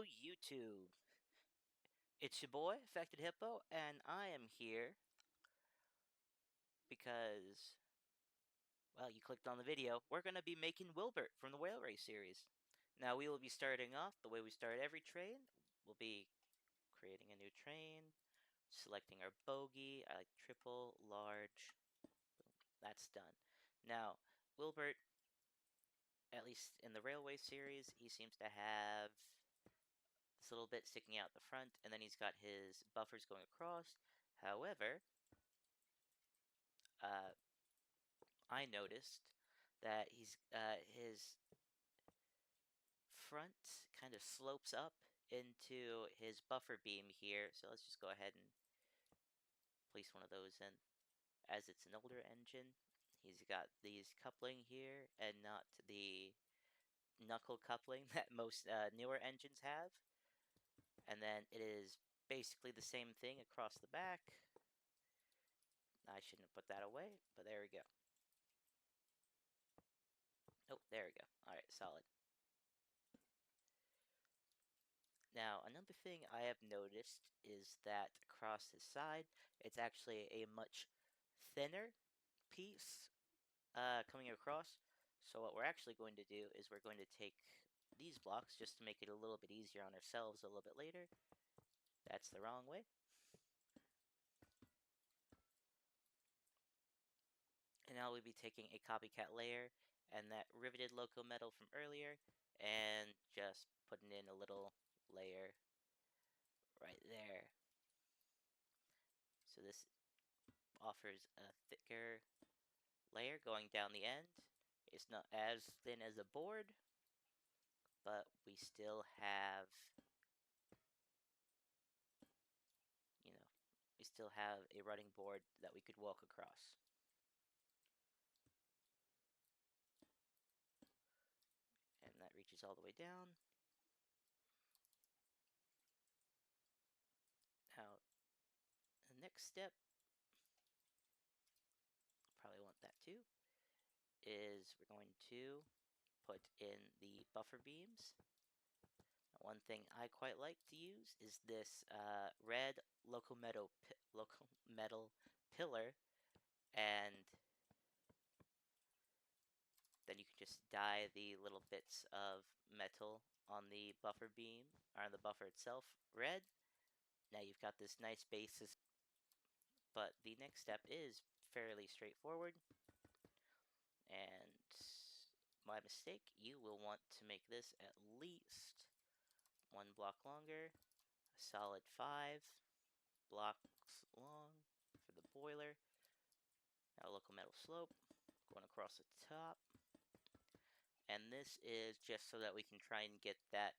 Hello, YouTube. It's your boy, Affected Hippo, and I am here because, well, you clicked on the video. We're going to be making Wilbert from the Whale Race series. Now, we will be starting off the way we start every train. We'll be creating a new train, selecting our bogey. I like triple, large. Boom. That's done. Now, Wilbert, at least in the Railway series, he seems to have this little bit sticking out the front, and then he's got his buffers going across. However, I noticed that his front kind of slopes up into his buffer beam here. So let's just go ahead and place one of those in. As it's an older engine, he's got these coupling here and not the knuckle coupling that most newer engines have. And then it is basically the same thing across the back. I shouldn't have put that away, but there we go. Oh, there we go. All right, solid. Now, another thing I have noticed is that across his side, it's actually a much thinner piece coming across. So what we're actually going to do is we're going to take these blocks just to make it a little bit easier on ourselves a little bit later. That's the wrong way. And now we'll be taking a copycat layer and that riveted loco metal from earlier and just putting in a little layer right there. So this offers a thicker layer going down the end. It's not as thin as a board, but we still have, we still have a running board that we could walk across. And that reaches all the way down. Now, the next step, probably want that too, is we're going to put in the buffer beams. One thing I quite like to use is this red loco metal pillar, and then you can just dye the little bits of metal on the buffer beam, or on the buffer itself, red. Now you've got this nice basis, but the next step is fairly straightforward. And my mistake, you will want to make this at least 1 block longer, a solid 5 blocks long for the boiler. Now local metal slope going across the top. And this is just so that we can try and get that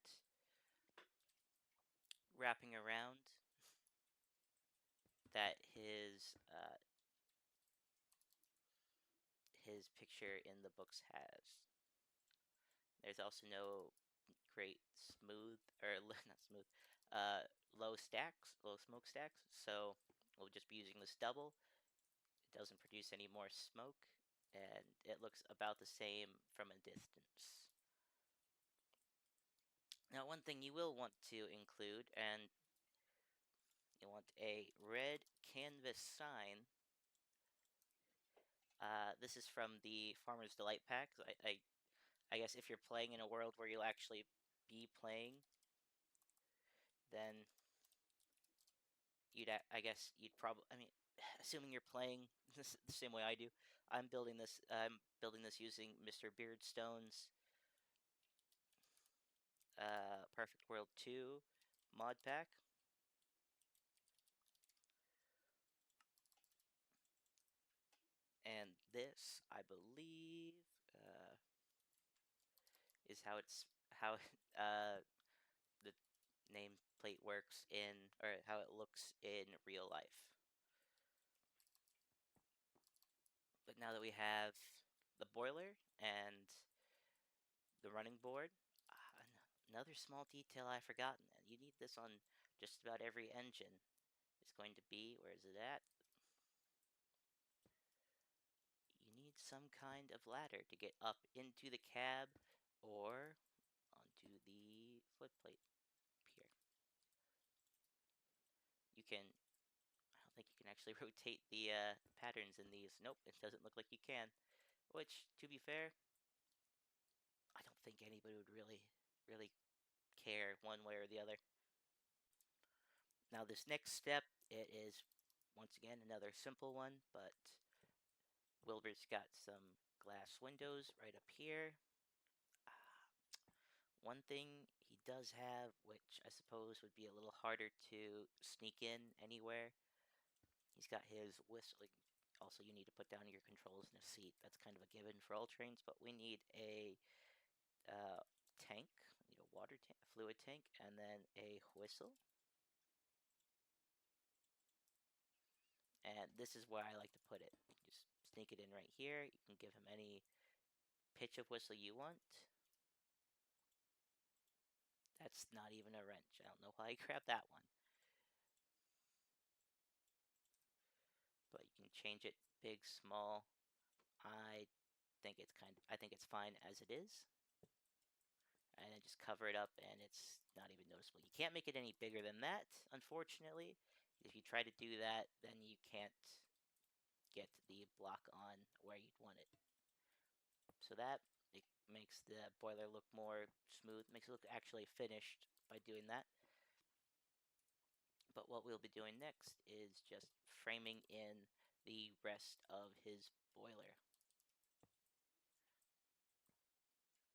wrapping around that his picture in the books has. There's also no great smooth, or not smooth, low smoke stacks, so we'll just be using this double. It doesn't produce any more smoke, and it looks about the same from a distance. Now, one thing you will want to include, and you want a red canvas sign. This is from the Farmer's Delight pack. I guess if you're playing in a world where you'll actually be playing, then I guess you'd probably, I mean, assuming you're playing this the same way I do, I'm building this using Mr. Beardstone's Perfect World 2 mod pack. And this, I believe, is how the nameplate works in, or how it looks in real life. But now that we have the boiler and the running board, another small detail I've forgotten, and you need this on just about every engine, is going to be, where is it at? You need some kind of ladder to get up into the cab or onto the footplate. can. I don't think you can actually rotate the patterns in these. Nope, it doesn't look like you can. Which, to be fair, I don't think anybody would really care one way or the other. Now, this next step, it is once again another simple one, but Wilbert's got some glass windows right up here. One thing he does have, which I suppose would be a little harder to sneak in anywhere, he's got his whistling. Also, you need to put down your controls in a seat. That's kind of a given for all trains, but we need a tank. We need a water tank, a fluid tank, and then a whistle. And this is where I like to put it. You can just sneak it in right here. You can give him any pitch of whistle you want. That's not even a wrench. I don't know why I grabbed that one. But you can change it big, small. I think it's fine as it is. And then just cover it up and it's not even noticeable. You can't make it any bigger than that, unfortunately. If you try to do that, then you can't get the block on where you'd want it. So that it makes the boiler look more smooth, makes it look actually finished by doing that. But what we'll be doing next is just framing in the rest of his boiler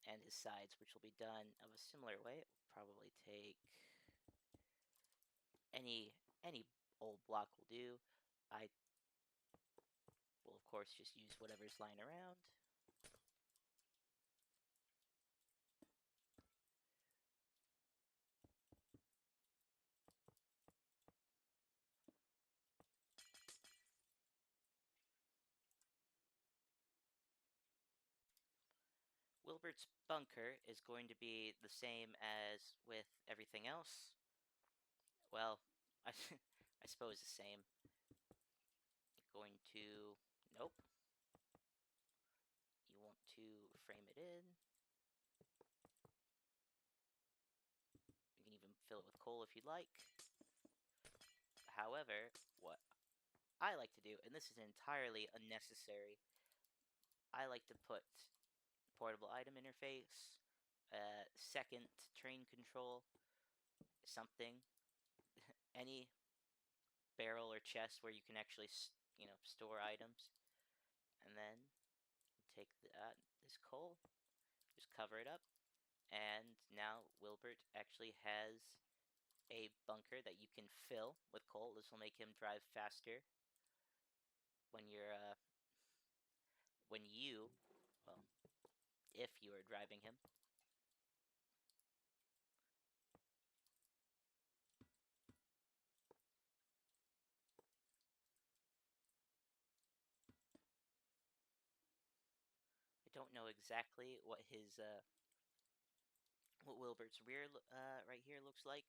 and his sides, which will be done of a similar way. It will probably take any old block will do. I will of course just use whatever's lying around. Wilbert's bunker is going to be the same as with everything else. Well, I suppose the same. Going to, nope. You want to frame it in. You can even fill it with coal if you'd like. However, what I like to do, and this is entirely unnecessary, I like to put portable item interface, second train control, something, any barrel or chest where you can actually, store items. And then take this coal, just cover it up, and now Wilbert actually has a bunker that you can fill with coal. This will make him drive faster when you're when you, well, if you are driving him. I don't know exactly what his what Wilbert's rear right here looks like.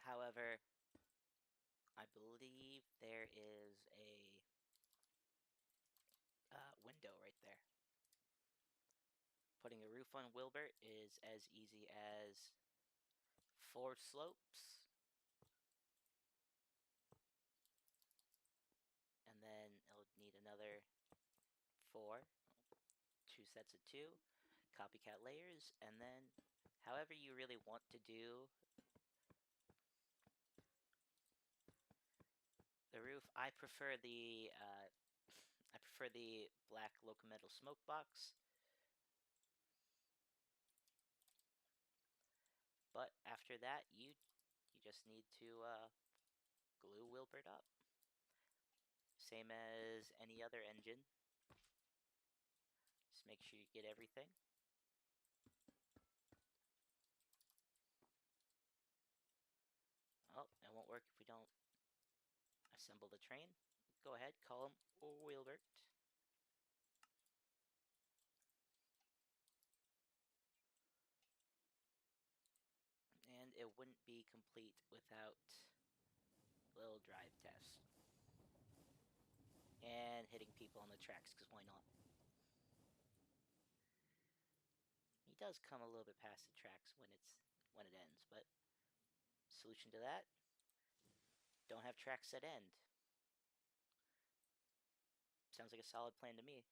However, I believe there is a window right there. Putting a roof on Wilbert is as easy as 4 slopes. And then it'll need another 4, 2 sets of 2, copycat layers, and then however you really want to do the roof. I prefer the black locometal smoke box. But after that, you just need to glue Wilbert up, same as any other engine. Just make sure you get everything. Oh, it won't work if we don't assemble the train. Go ahead, call him Wilbert. And it wouldn't be complete without a little drive test. And hitting people on the tracks, because why not? He does come a little bit past the tracks when it ends, but Solution to that, don't have tracks that end. Sounds like a solid plan to me.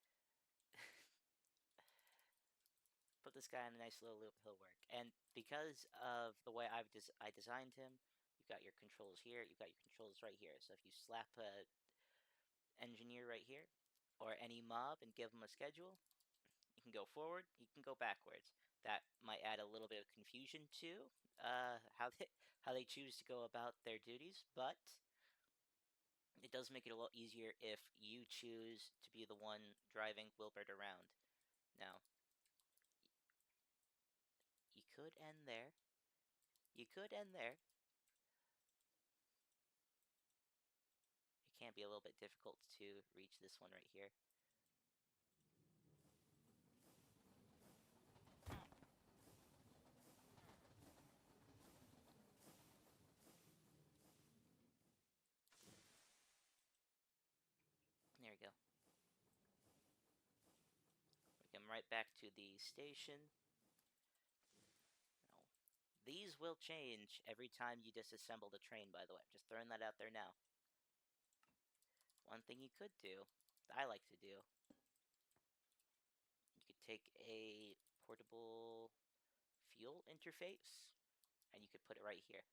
Put this guy on a nice little loop, he'll work. And because of the way I designed him, you've got your controls here, you've got your controls right here. So if you slap a engineer right here, or any mob, and give them a schedule, you can go forward, you can go backwards. That might add a little bit of confusion to how they choose to go about their duties, but it does make it a lot easier if you choose to be the one driving Wilbert around. Now, you could end there. You could end there. It can be a little bit difficult to reach this one right here. There we go. We come right back to the station. Now, these will change every time you disassemble the train, by the way. Just throwing that out there now. One thing you could do, that I like to do, you could take a portable fuel interface, and you could put it right here.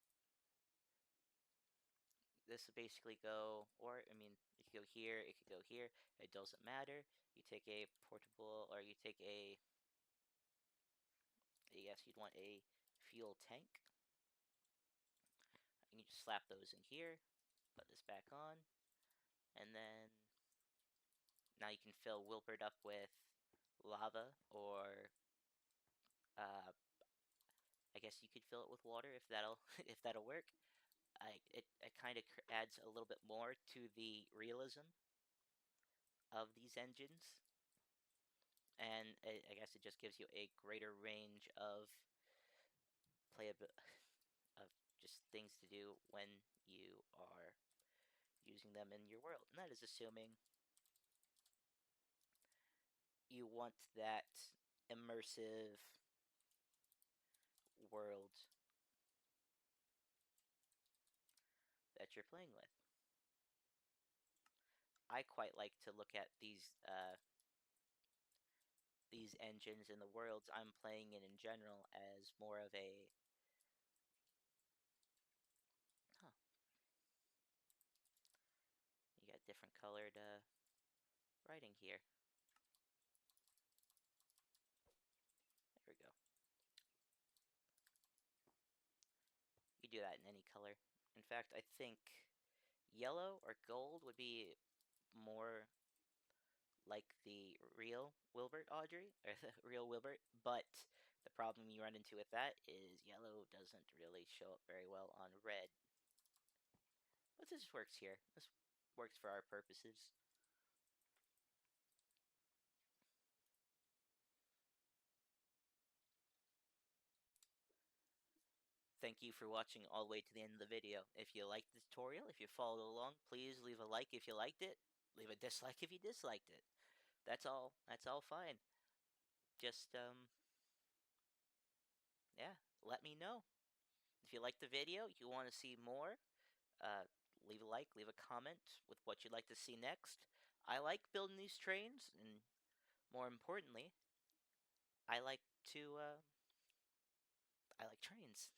This would basically go, or, I mean, it could go here, it could go here, it doesn't matter. You take a portable, or you take a, I guess you'd want a fuel tank. You can just slap those in here, put this back on, and then now you can fill Wilbert up with lava, or I guess you could fill it with water if that'll if that'll work. It kind of adds a little bit more to the realism of these engines, and I guess it just gives you a greater range of of just things to do when you are using them in your world. And that is assuming you want that immersive world that you're playing with. I quite like to look at these engines and the worlds I'm playing in general as more of a you got different colored writing here. There we go. You do that in any color. In fact, I think yellow or gold would be more like the real Wilbert Audrey, or the real Wilbert, but the problem you run into with that is yellow doesn't really show up very well on red. But this works here. This works for our purposes. Thank you for watching all the way to the end of the video. If you liked the tutorial, if you followed along, please leave a like if you liked it. Leave a dislike if you disliked it. That's all. That's all fine. Just, yeah, let me know. If you liked the video, you want to see more, uh, leave a like, leave a comment with what you'd like to see next. I like building these trains, and more importantly, I like to, I like trains.